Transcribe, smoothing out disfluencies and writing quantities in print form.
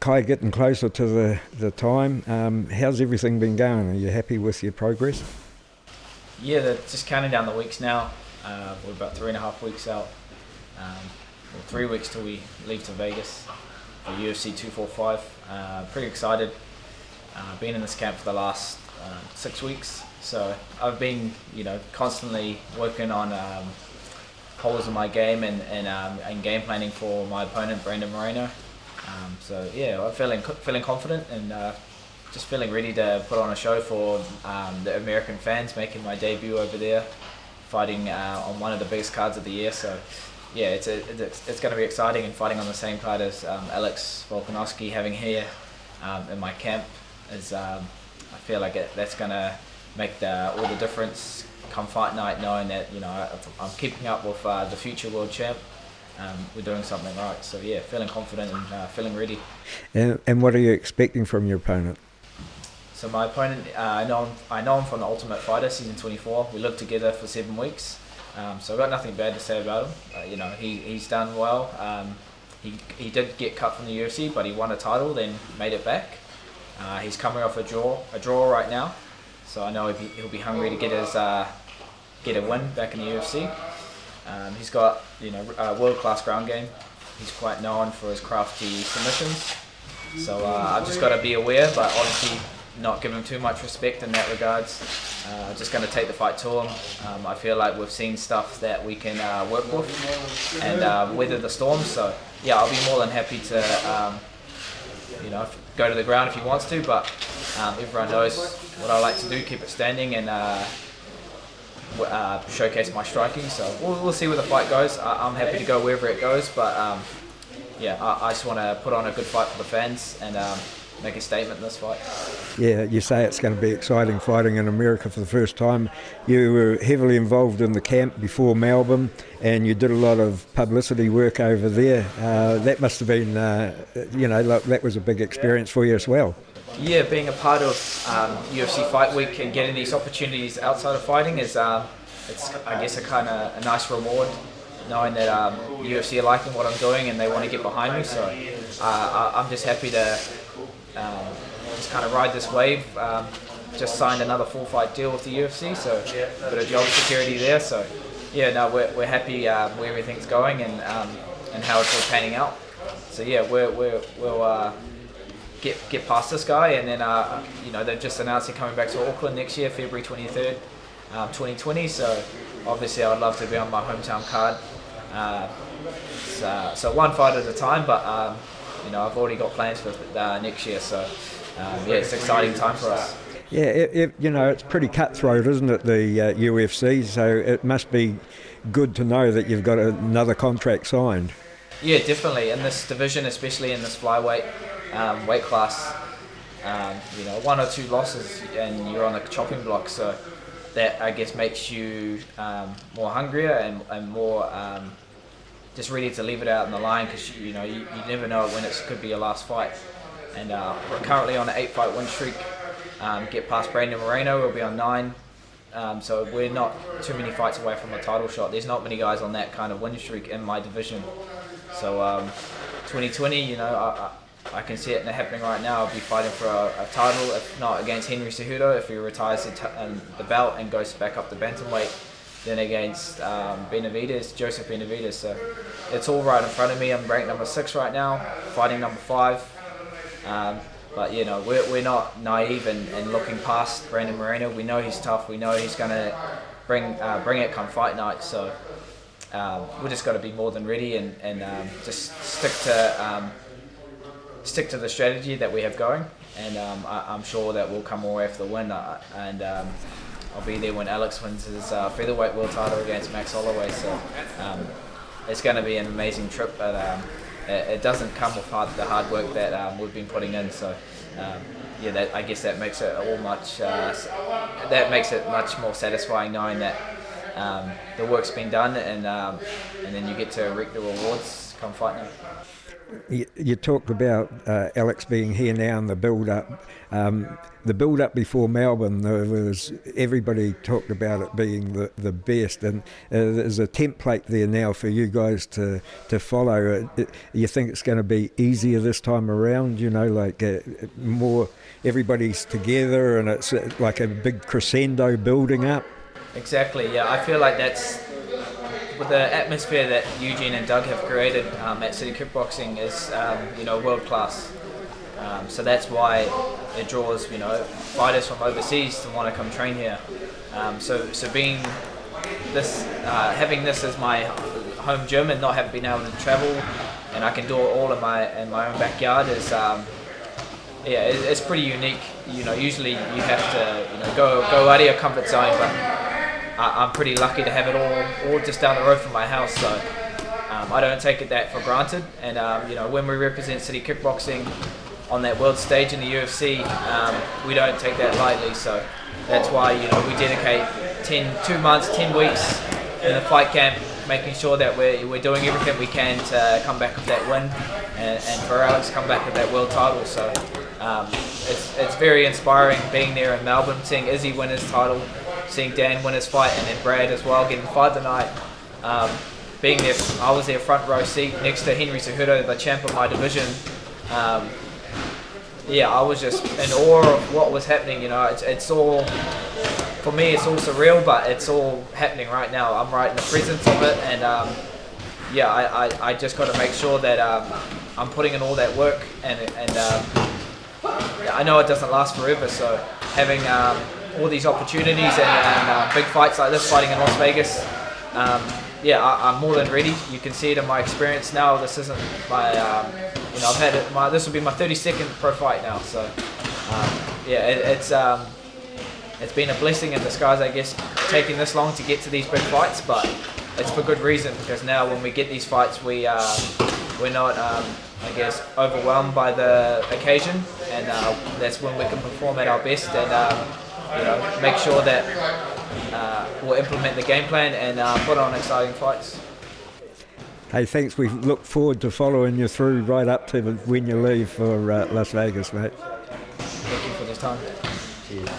Kai, getting closer to the time. How's everything been going? Are you happy with your progress? Yeah, they're just counting down the weeks now. We're about 3.5 weeks out. Well, 3 weeks till we leave to Vegas for UFC 245. Pretty excited. Been in this camp for the last 6 weeks, so I've been, constantly working on holes in my game and game planning for my opponent Brandon Moreno. So yeah, I'm feeling confident and just feeling ready to put on a show for the American fans, making my debut over there, fighting on one of the biggest cards of the year. So yeah, it's going to be exciting, and fighting on the same card as Alex Volkanovski, having here in my camp is I feel like that's going to make all the difference come fight night, knowing that I'm keeping up with the future world champ. We're doing something right. So yeah, feeling confident and feeling ready. And what are you expecting from your opponent? So my opponent, I know him from the Ultimate Fighter season 24. We lived together for 7 weeks. So I've got nothing bad to say about him. He's done well. He did get cut from the UFC, but he won a title, then made it back. He's coming off a draw right now. So I know he'll be hungry to get a win back in the UFC. He's got a world-class ground game. He's quite known for his crafty submissions. So I've just got to be aware, but obviously not give him too much respect in that regards. Just going to take the fight to him. I feel like we've seen stuff that we can work with and weather the storm. So yeah, I'll be more than happy to go to the ground if he wants to. But everyone knows what I like to do: keep it standing and showcase my striking. So we'll see where the fight goes. I'm happy to go wherever it goes, but I just want to put on a good fight for the fans and make a statement in this fight. Yeah, you say it's going to be exciting fighting in America for the first time. You were heavily involved in the camp before Melbourne, and you did a lot of publicity work over there. That must have been, that was a big experience for you as well. Yeah, being a part of UFC Fight Week and getting these opportunities outside of fighting is, it's I guess a nice reward, knowing that UFC are liking what I'm doing and they want to get behind me. So I'm just happy to just kind of ride this wave. Just signed another full fight deal with the UFC, so a bit of job security there. So yeah, no, we're happy where everything's going and how it's all panning out. So yeah, we'll get past this guy, and then they've just announced they're coming back to Auckland next year, February 23rd, 2020. So obviously I would love to be on my hometown card. So one fight at a time, but I've already got plans for next year. So it's an exciting time for us. Yeah, it's pretty cutthroat, isn't it, the UFC? So it must be good to know that you've got another contract signed. Yeah, definitely. In this division, especially in this flyweight weight class, 1 or 2 losses and you're on the chopping block. So that, I guess, makes you more hungrier and more just ready to leave it out in the line, because you never know when it could be your last fight. And we're currently on an 8-fight win streak. Get past Brandon Moreno, we'll be on 9. So we're not too many fights away from a title shot. There's not many guys on that kind of win streak in my division. So 2020, I can see it happening right now. I'll be fighting for a title, if not against Henry Cejudo, if he retires the belt and goes back up to bantamweight, then against Joseph Benavidez. So it's all right in front of me. I'm ranked number 6 right now, fighting number 5. But we're not naive and looking past Brandon Moreno. We know he's tough. We know he's going to bring it come fight night. So we just got to be more than ready and just stick to the strategy that we have going. And I'm sure that we'll come away with the win. And I'll be there when Alex wins his featherweight world title against Max Holloway. So it's going to be an amazing trip. But it doesn't come with the hard work that we've been putting in. So I guess that makes it much more satisfying, knowing that the work's been done and then you get to reap the rewards come fight night. You talked about Alex being here now and the build-up. The build-up before Melbourne, there was everybody talked about it being the best, and there's a template there now for you guys to follow. You think it's going to be easier this time around? You know, like more everybody's together, and it's like a big crescendo building up. Exactly. Yeah, I feel like that's with the atmosphere that Eugene and Doug have created at City Kickboxing is world class. So that's why it draws fighters from overseas to want to come train here. So being this, having this as my home gym and not having been able to travel, and I can do it all in my own backyard is it's pretty unique. Usually you have to go out of your comfort zone, but I'm pretty lucky to have it all just down the road from my house, so I don't take that for granted. And when we represent City Kickboxing on that world stage in the UFC, we don't take that lightly. So that's why we dedicate 2 months, 10 weeks in the fight camp, making sure that we're doing everything we can to come back with that win, and for Alex to come back with that world title. So it's very inspiring being there in Melbourne, seeing Izzy win his title, seeing Dan win his fight, and then Brad as well getting fight tonight. Being there, I was there front row seat next to Henry Cejudo, the champ of my division. I was just in awe of what was happening. It's all, for me, it's all surreal, but it's all happening right now. I'm right in the presence of it, and I just got to make sure that I'm putting in all that work, and I know it doesn't last forever, so having all these opportunities and big fights like this, fighting in Las Vegas, I'm more than ready. You can see it in my experience now. This isn't my, I've had it. This will be my 32nd pro fight now. So, it's been a blessing in disguise, I guess, taking this long to get to these big fights. But it's for good reason, because now when we get these fights, we're not, overwhelmed by the occasion, and that's when we can perform at our best and make sure that we'll implement the game plan and put on exciting fights. Hey, thanks. We look forward to following you through right up to when you leave for Las Vegas, mate. Thank you for this time. Cheers.